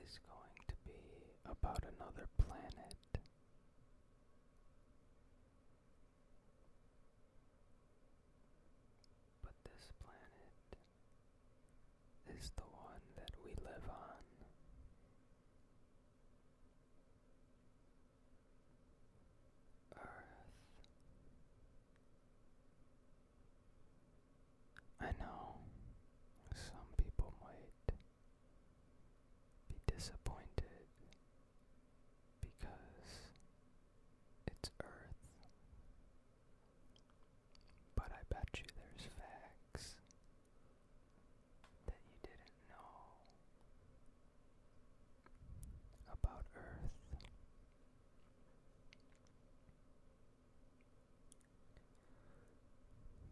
is going to be about another planet. But this planet is the one that we live on. Earth. I know some people might be disappointed because it's Earth, but I bet you there's facts that you didn't know about Earth.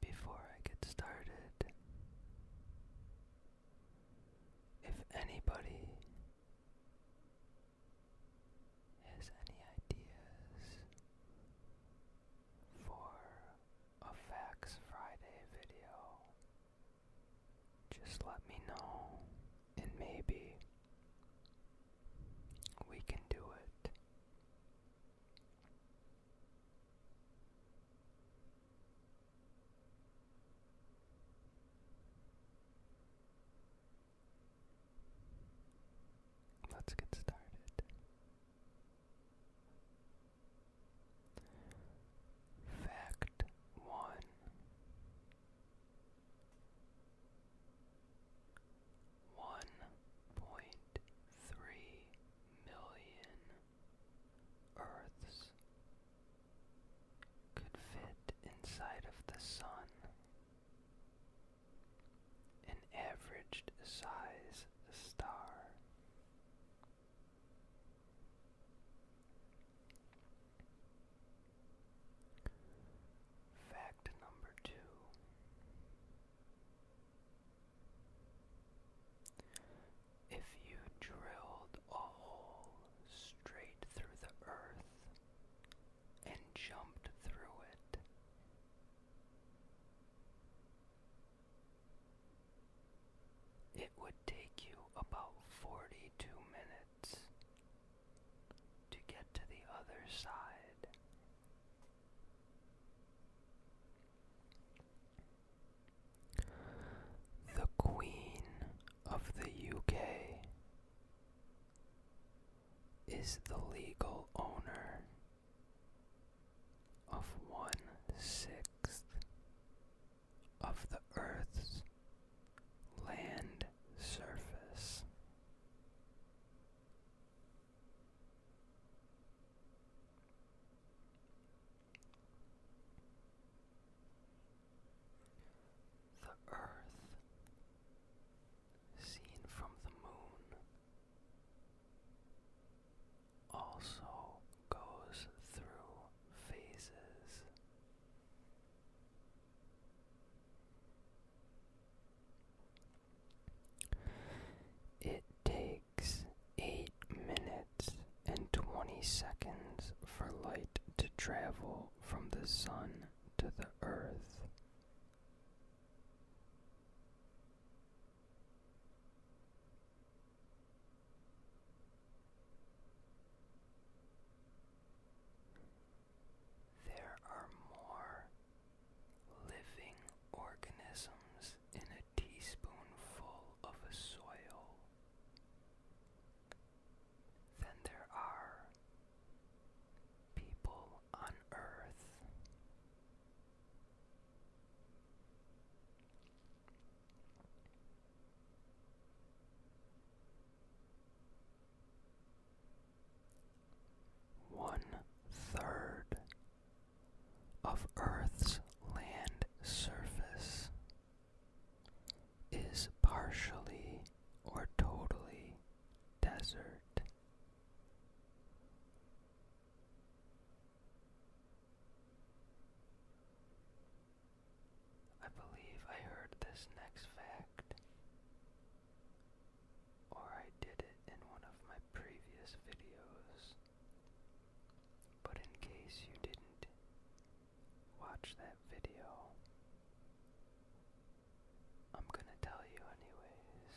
Before I get started, if anybody has any ideas for a Facts Friday video, just let me know and maybe we can do it. Let's get started. Fact 1. 1.3 million Earths could fit inside of the sun, an averaged size star. Fact number 2. If you drilled a hole straight through the earth and jumped through it, it would take you about 42 minutes to get to the other side. The Queen of the UK is the legal owner of 1/6 of the Earth's land surface. The Earth, seen from the moon, also goes through phases. It takes 8 minutes and 20 seconds for light to travel from the sun to the earth. There are more living organisms in a teaspoonful of a soil than there are people on Earth. One third of Earth's land surface is partially or totally desert. I believe I heard this next fact, or I did it in one of my previous videos, but in case you didn't watch that video, I'm gonna tell you anyways.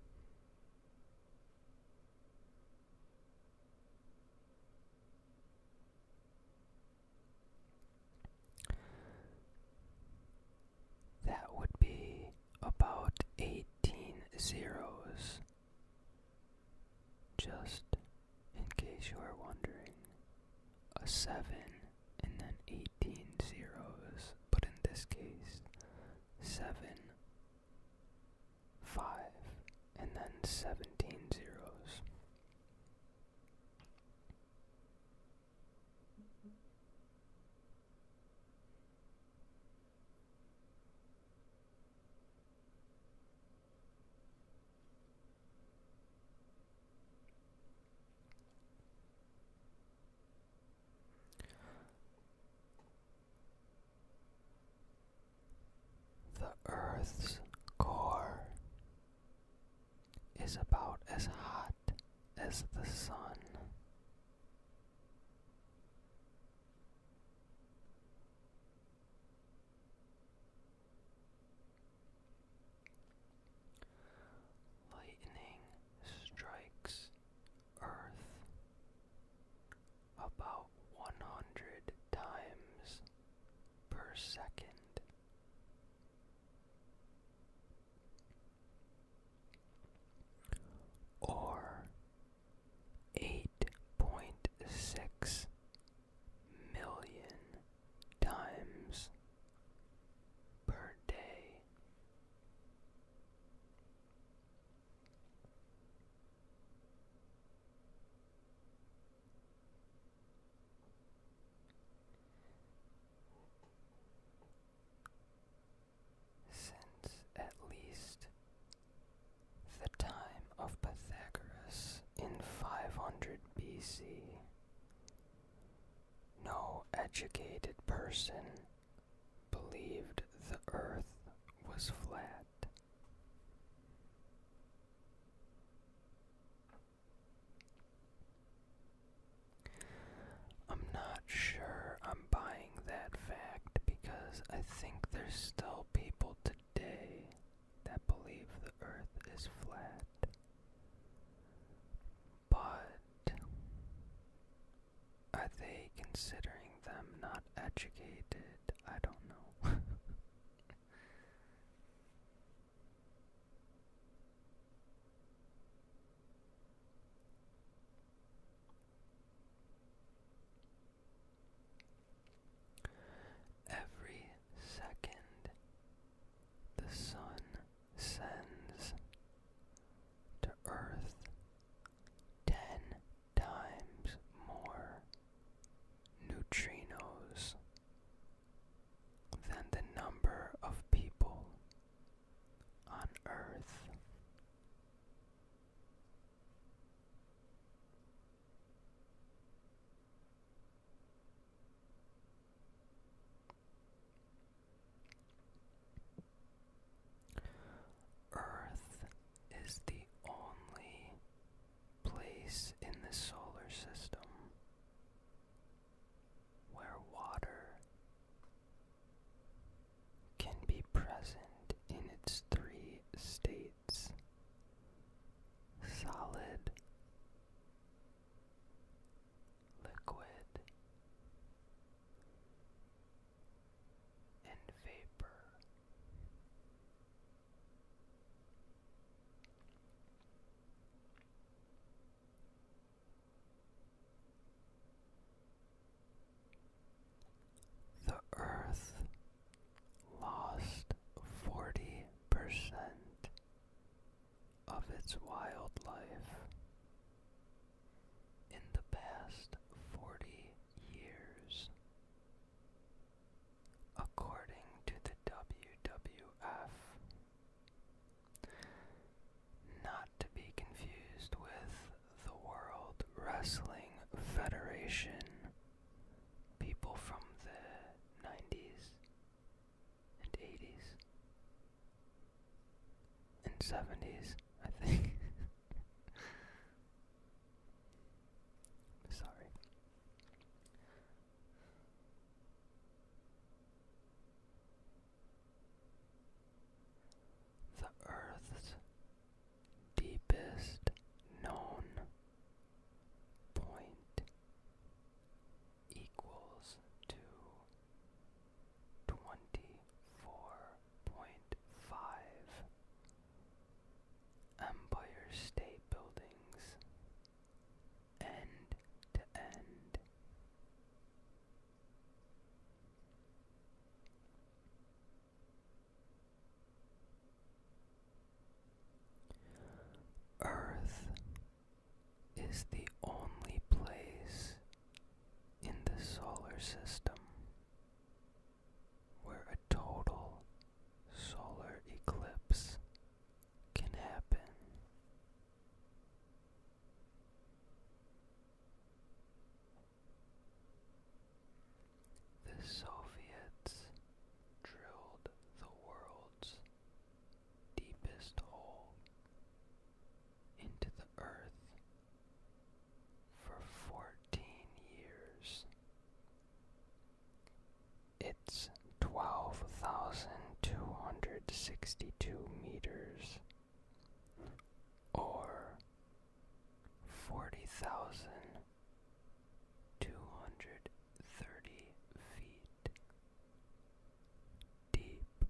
That would be about 18 zeros, just in case you are wondering. A 7 and then 18 zeros, but in this case, 7, 5, and then 17 zeros. The Earth's core is about as hot as the sun. Lightning strikes Earth about 100 times per second. Or 8.6 million times per day. Since at least the time of Pythagoras in 500 BC, no educated person believed the earth was flat. I'm not sure I'm buying that fact because I think there's still people today that believe the earth is flat. But are they considering them not educated? I don't know. Every second, the sun sends to Earth 10 times more neutrinos than the number of people on Earth. Earth is the only place in the solar system where water can be present in its 3 states: solid, liquid, and vapor. Wrestling Federation, people from the 90s and 80s and 70s, I think. Sorry. The Earth's deepest known point equals to 24.5 Empire State Buildings, end to end. Earth is the only place in the solar system where a total solar eclipse can happen. The Soviets drilled the world's deepest hole into the earth for 14 years. It's 12,262 meters, or 40,230 feet deep.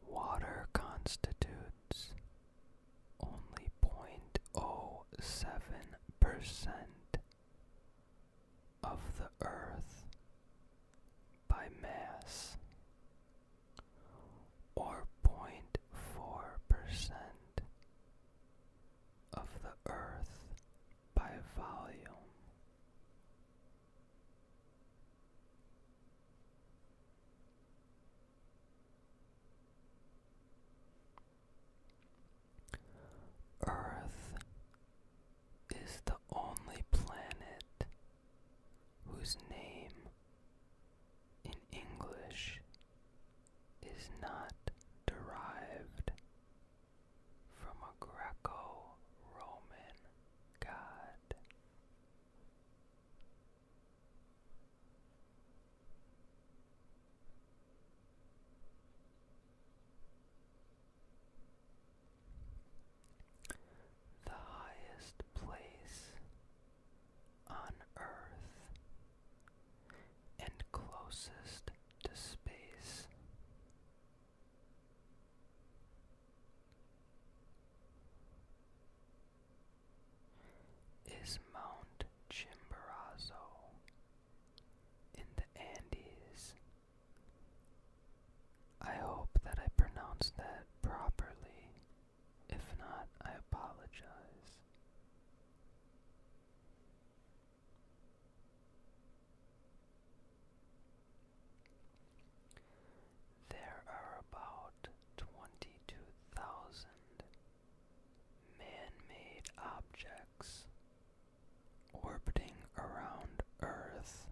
Water constitutes only 0.07% of the Earth by mass, or 0.4% of the Earth by volume. Earth is the only planet whose name in English is not derived from a Greco-Roman god. The highest place on Earth and closest to space is Mount Chimborazo in the Andes. I hope that I pronounced that properly. If not, I apologize. There are about 22,000 man-made objects orbiting around Earth.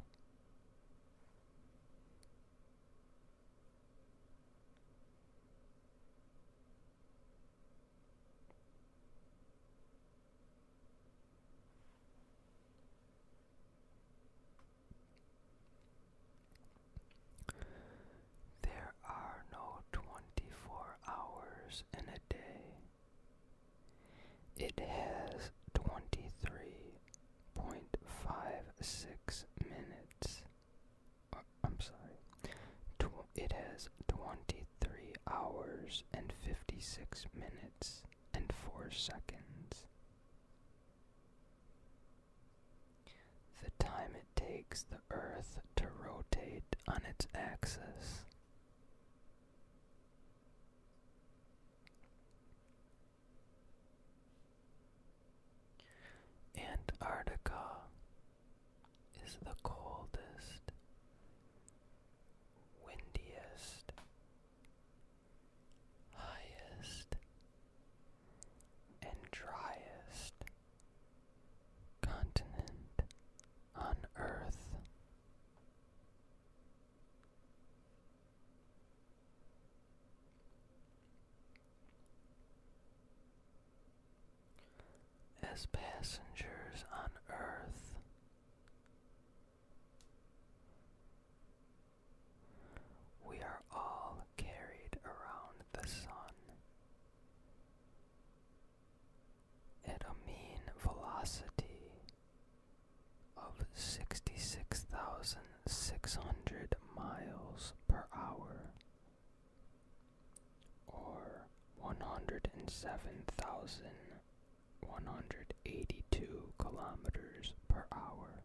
There are no 24 hours in a day. It has 23.56 minutes. I'm sorry. It has 23 hours and 56 minutes and 4 seconds. The time it takes the Earth to rotate on its axis. Antarctica is the coldest As passengers on Earth, we are all carried around the sun at a mean velocity of 66,600 miles per hour, or 107,182 kilometers per hour.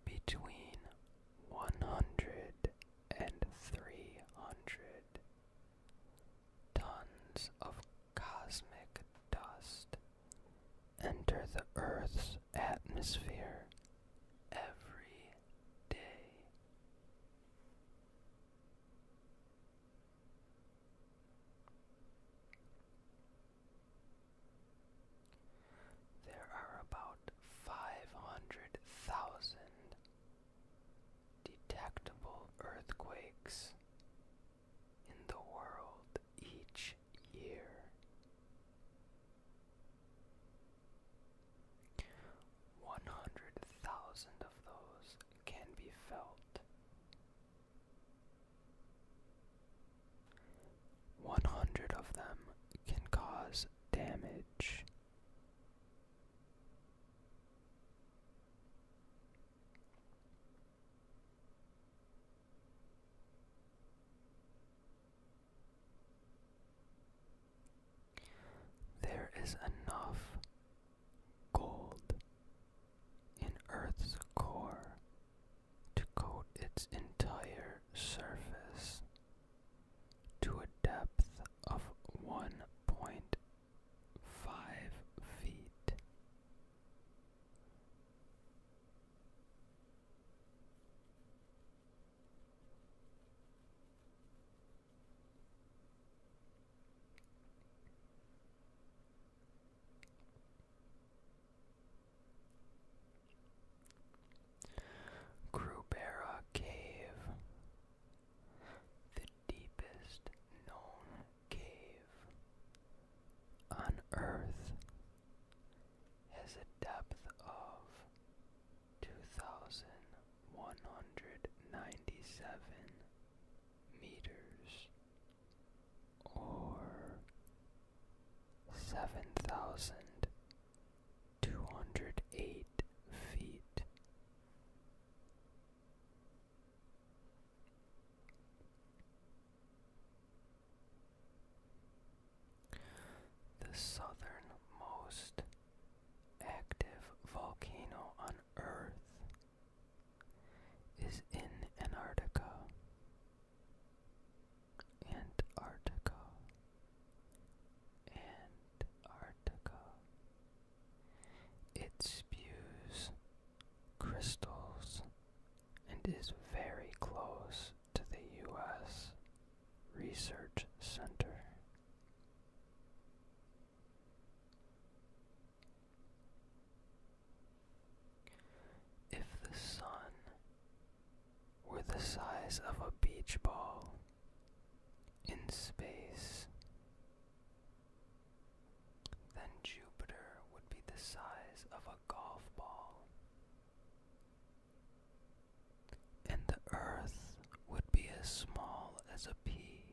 Between 100 and 300 tons of cosmic dust enter the Earth's atmosphere every day. There are about 500,000 detectable earthquakes in the world each year. 100,000 of those can be felt. 100 of them can cause damage. There is enough gold in Earth's core to coat its entire surface to a depth of 1.5 feet. Grubera Cave, the deepest known cave on Earth, has a depth of 2,197 meters, or 7,208 feet. The southernmost active volcano on Earth is in Antarctica. Antarctica. Antarctica. It spews crystals and is very close to the U.S. Research Center. If the sun were the size of a beach ball in space, then Jupiter would be the size of a golf ball, and the Earth would be as small as a pea.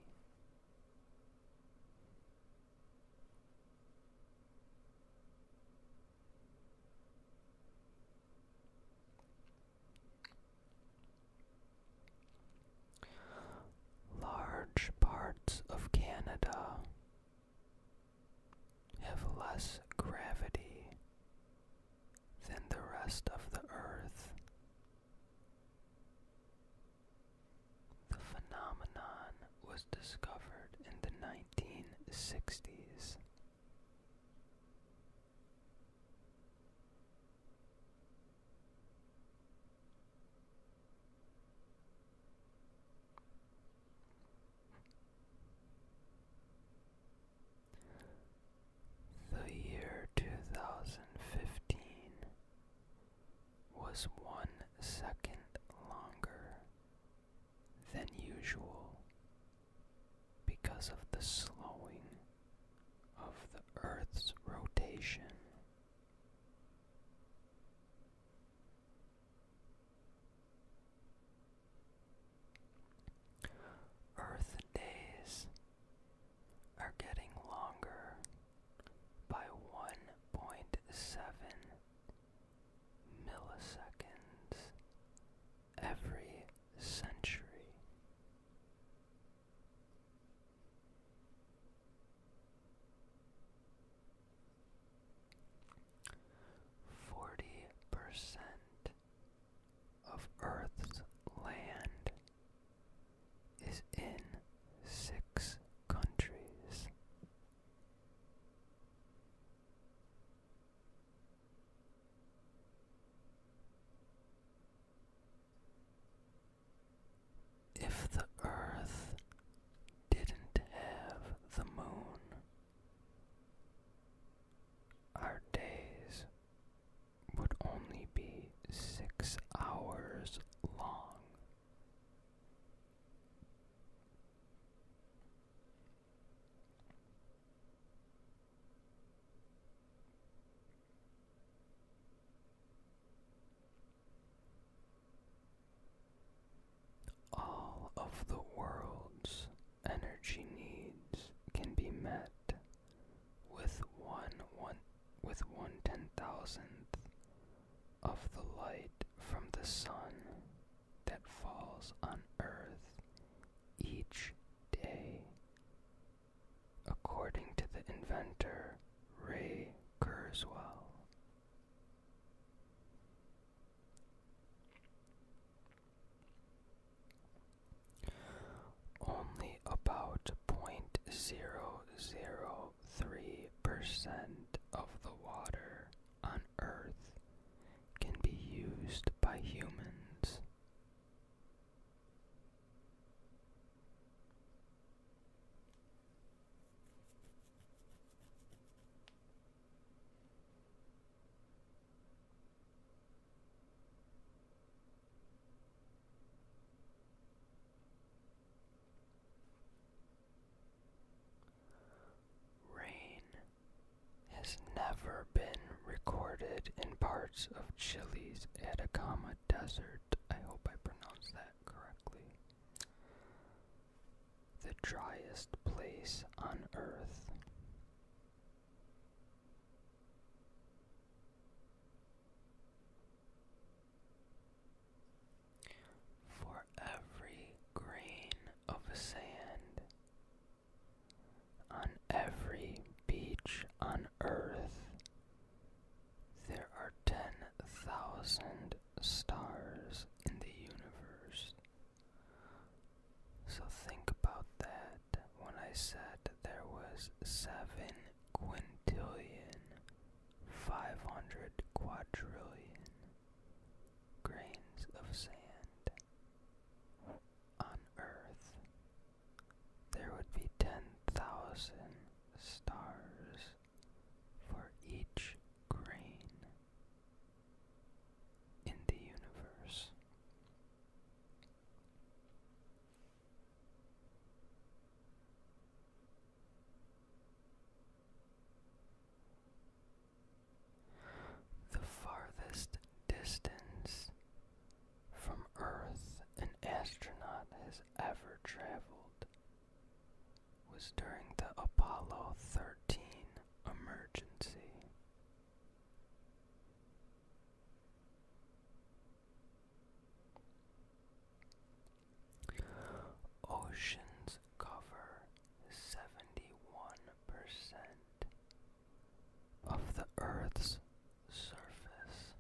Large parts of Canada have less gravity than the rest of the Earth. The phenomenon was discovered in the 1960s. The year 2015 was 1 second longer 1,000th of the light from the sun that falls on Earth each day, according to the inventor Ray Kurzweil. Only about 0.003% of the water on Earth can be used by humans. Rain has never been recorded in parts of Chile's Atacama Desert. I hope I pronounced that correctly. The driest place on Earth. For every grain of sand on every beach on Earth, there are 10,000 stars in the universe. So think about that when I said there was 7,500,000,000,000 grains of sand on Earth. There would be 10,000 stars for each grain in the universe. The farthest distance from Earth an astronaut has ever traveled was during the Apollo 13 emergency. Oceans cover 71% of the Earth's surface.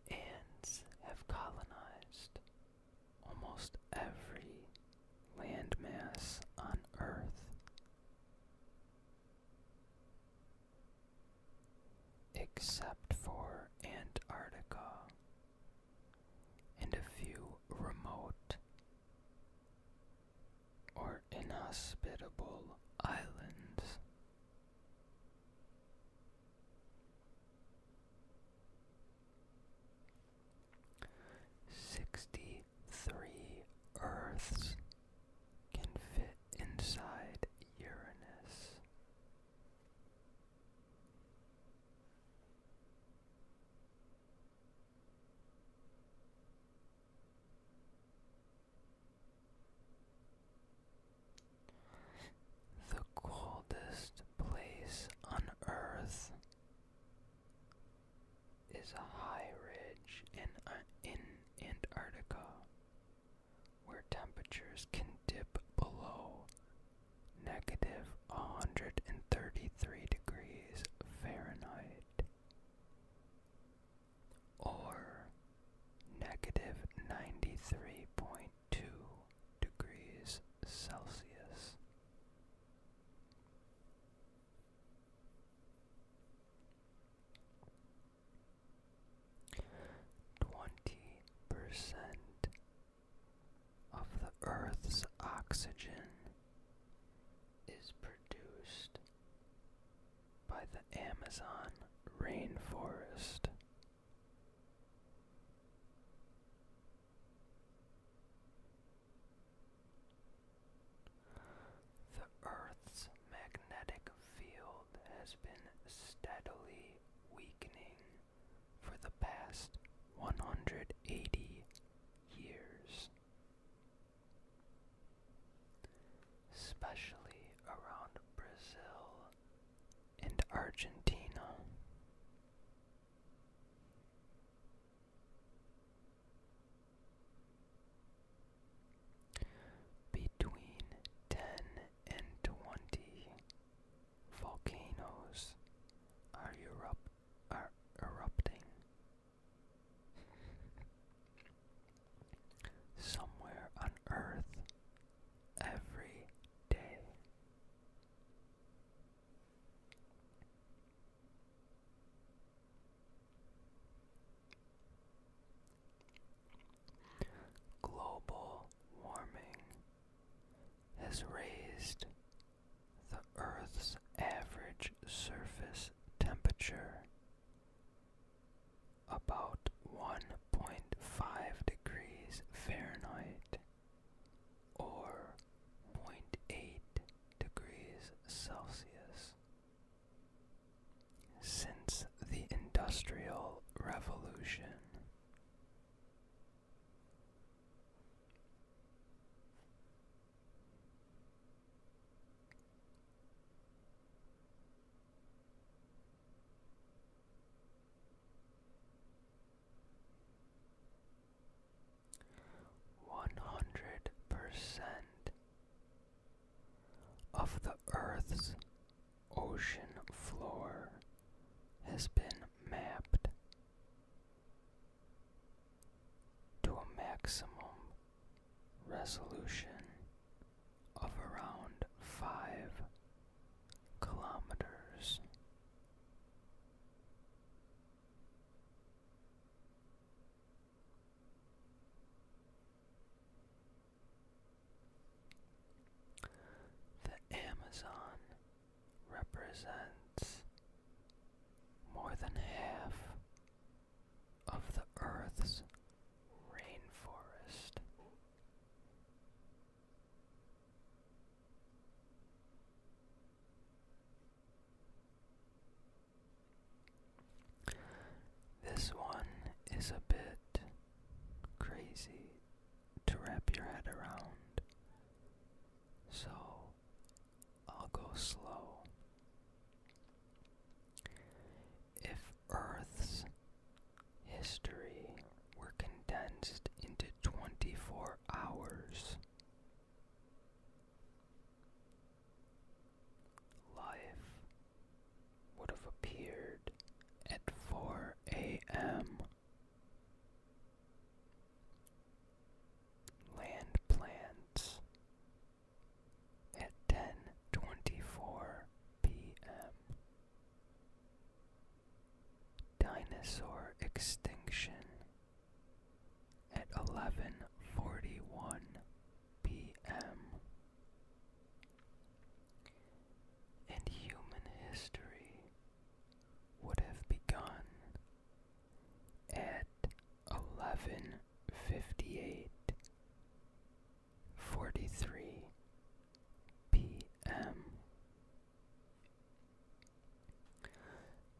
Ants have colonized almost every landmass on Earth, except for Antarctica and a few remote or inhospitable islands. "63 Earths can fit inside Uranus." The coldest place on Earth is a high ridge in Antarctica, where temperatures can dip below negative 133 degrees Fahrenheit or negative 93.2 degrees Celsius. "20% of the Earth's oxygen is produced by the Amazon rainforest." The Earth's magnetic field has been steadily weakening for the past 180 years. especially around Brazil and Argentina. Between 10 and 20 volcanoes are erupting somewhere on Earth every day. Global warming has raised the Earth's average surface temperature about 1.5 degrees Fahrenheit or zero point 0.8 degrees Celsius since the Industrial Revolution. Of the Earth's ocean floor has been mapped to a maximum resolution of around 5 kilometers. The Amazon represents more than half of the Earth's rainforest. This one is a bit crazy to wrap your head around, so I'll go slow. If Earth's history were condensed into 24 hours, life would have appeared at 4 a.m. Land plants at 10:24 p.m. Dinosaur extinction at 11:41 p.m. And human history would have begun at 11:43 p.m.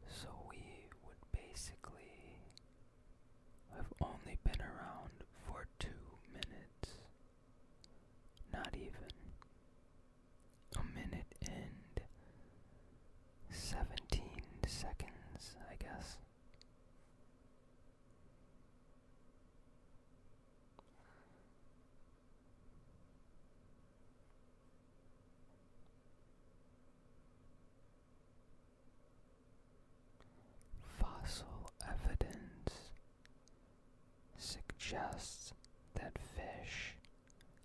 So we would basically have only been around for 2 minutes. Not even. A minute and 17 seconds, I guess. Fossil evidence suggests that fish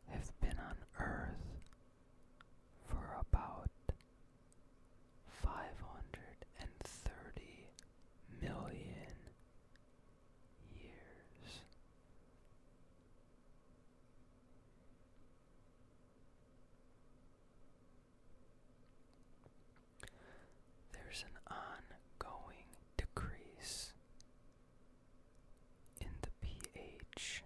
have been on Earth for about 530 million years. There's an ongoing decrease in the pH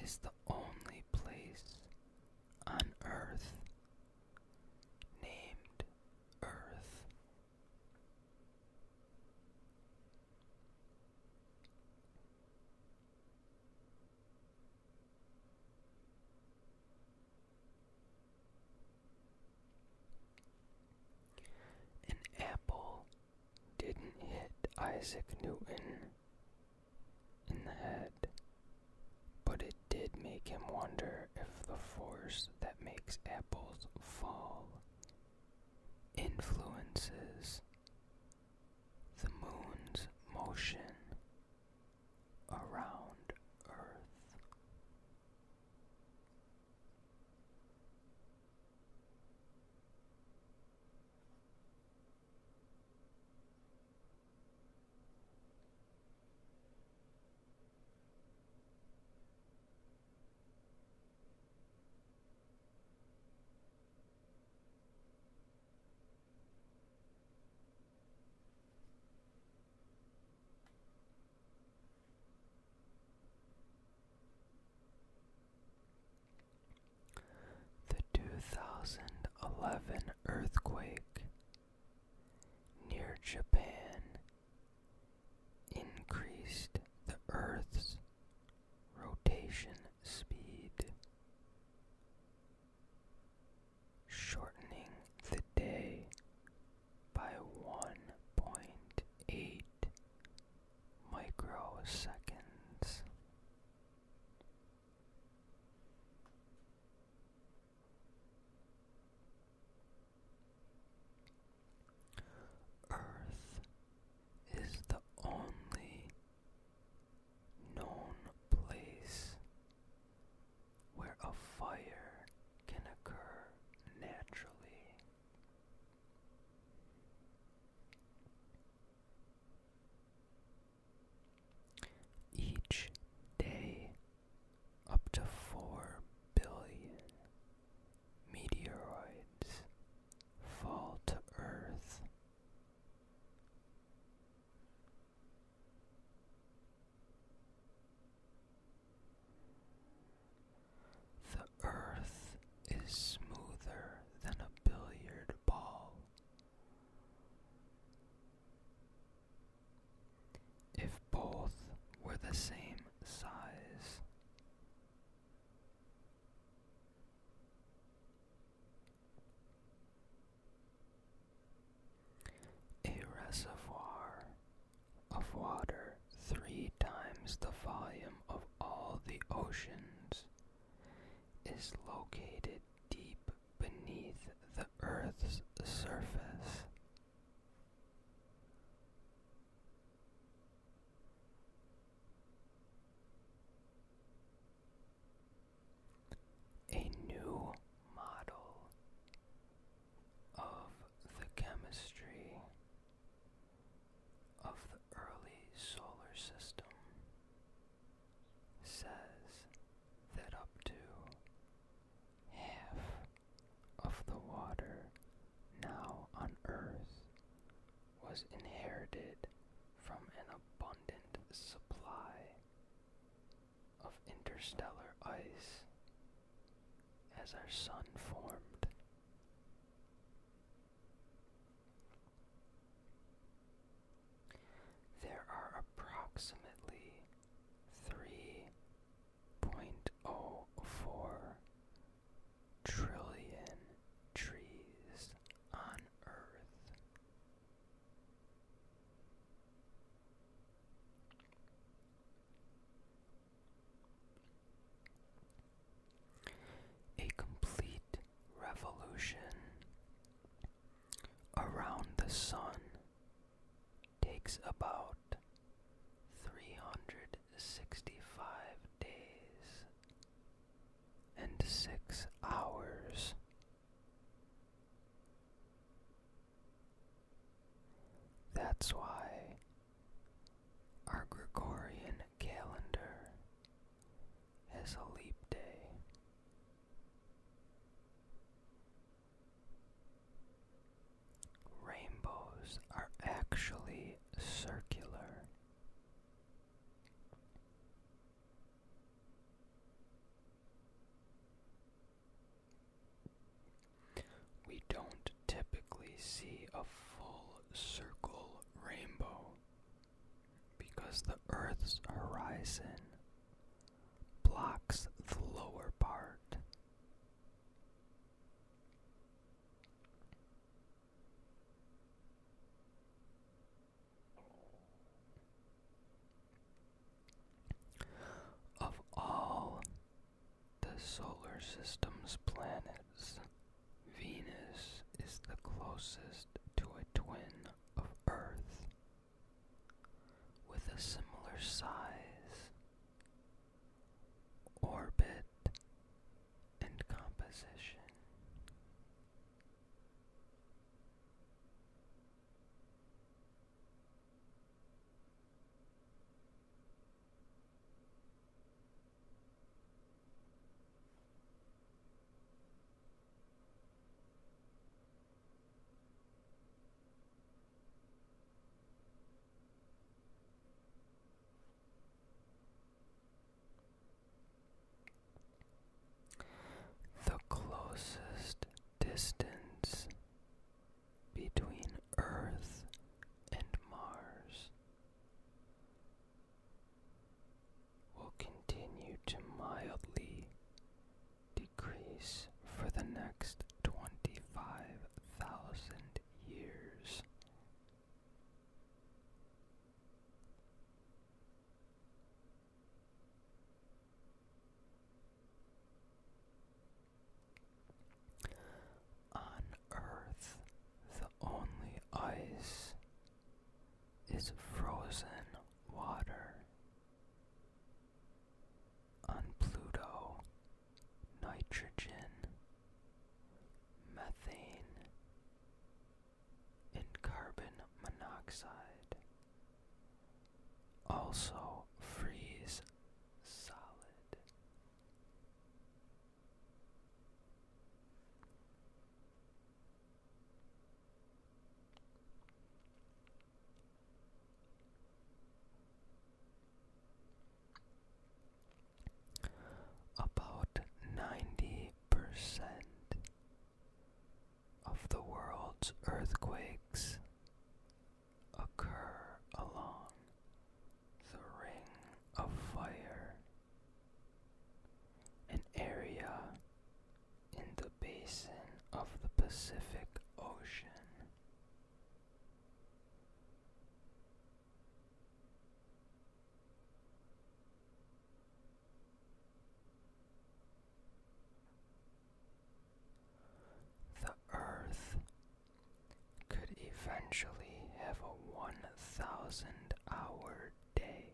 is the only place on Earth named Earth. An apple didn't hit Isaac Newton in the head, but it did make him wonder if the force that makes apples fall influences the moon's motion around Earth. The 2011 earthquake near Japan increased the Earth's rotation speed, shortening the day by 1.8 microseconds. Earth is the only known place where a fire can occur naturally. Each day, up to 4 billion meteoroids fall to Earth. The Earth is smoother than a billiard ball. If both were the same size, a reservoir of water 3 times the volume of all the oceans is located deep beneath the Earth's surface. A new model of the chemistry of the early solar system says that up to half of the water now on Earth was inherited from an abundant supply of interstellar ice as our sun formed. There are approximately 3.04 trillion trees on Earth. A complete revolution around the sun takes about 365 days and 6 hours. That's why our Gregorian calendar has a leap day. Rainbows are actually circular. see a full circle rainbow because the Earth's horizon blocks the lower part. Of all the solar system's planets, Venus is the closest to a twin of Earth, with a similar size, orbit, and composition. The closest distance between Earth and Mars will continue to mildly decrease for the next 25,000 years. On Earth, the only ice is frozen water. On Pluto, nitrogen, methane, and carbon monoxide also freeze solid. About 90% of the world's earthquakes occur along the Ring of Fire, an area in the basin of the Pacific Ocean. The Earth could eventually have a 1,000-hour day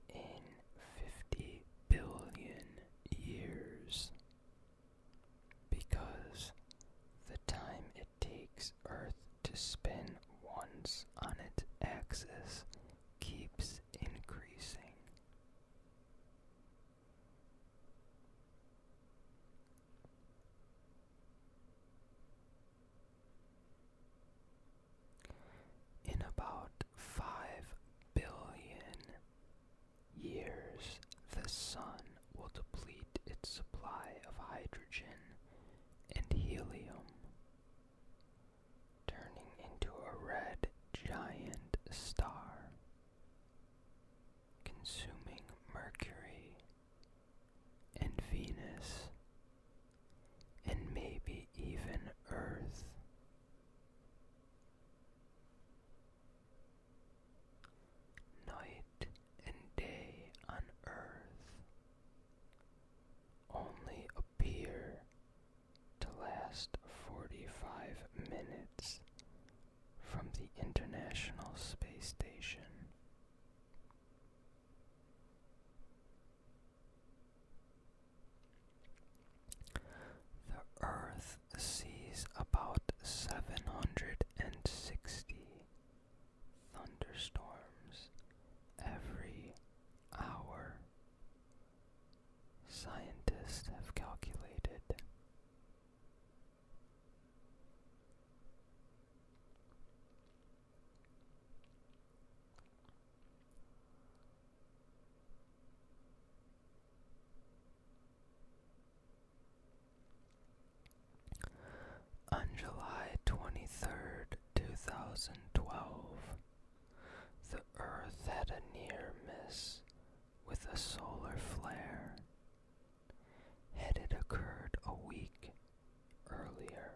in 50 billion years, because the time it takes Earth to spin once on its axis keeps increasing. In about 2012, the Earth had a near miss with a solar flare. Had it occurred a week earlier,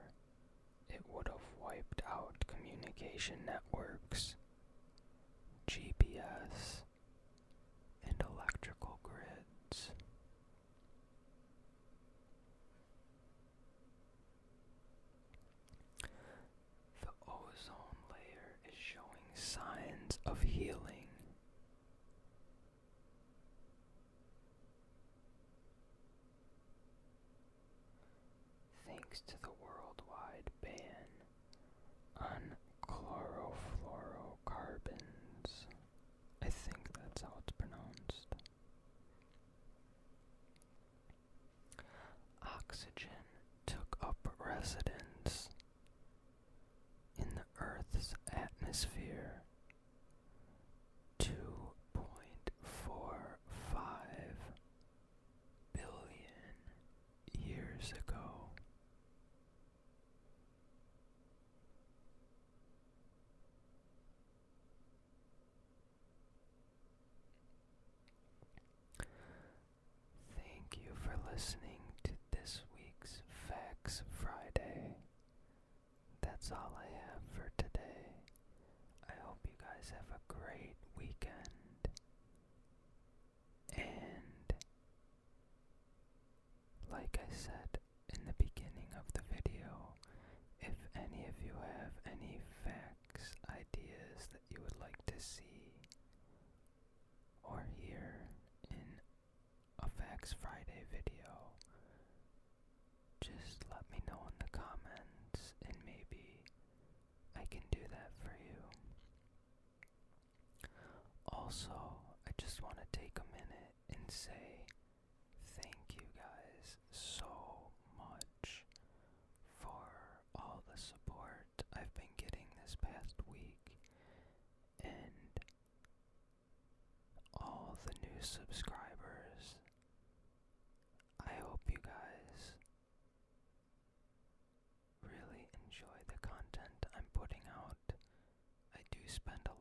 it would have wiped out communication networks, GPS, and electrical grids. The ozone layer is showing signs of healing. Thanks to the worldwide ban on chlorofluorocarbons. I think that's how it's pronounced. Oxygen took up residence in the Earth's atmosphere 2.45 billion years ago. Thank you for listening to this week's Facts Friday. That's all I have for today. I hope you guys have a great weekend. And like I said in the beginning of the video, if any of you have any facts, ideas that you would like to see or hear in a Facts Friday video, just let me know in the comments and maybe I can do that for you. Also, I just want to take a minute and say thank you guys so much for all the support I've been getting this past week and all the new subscribers. I hope you guys really enjoy the content I'm putting out. I do spend a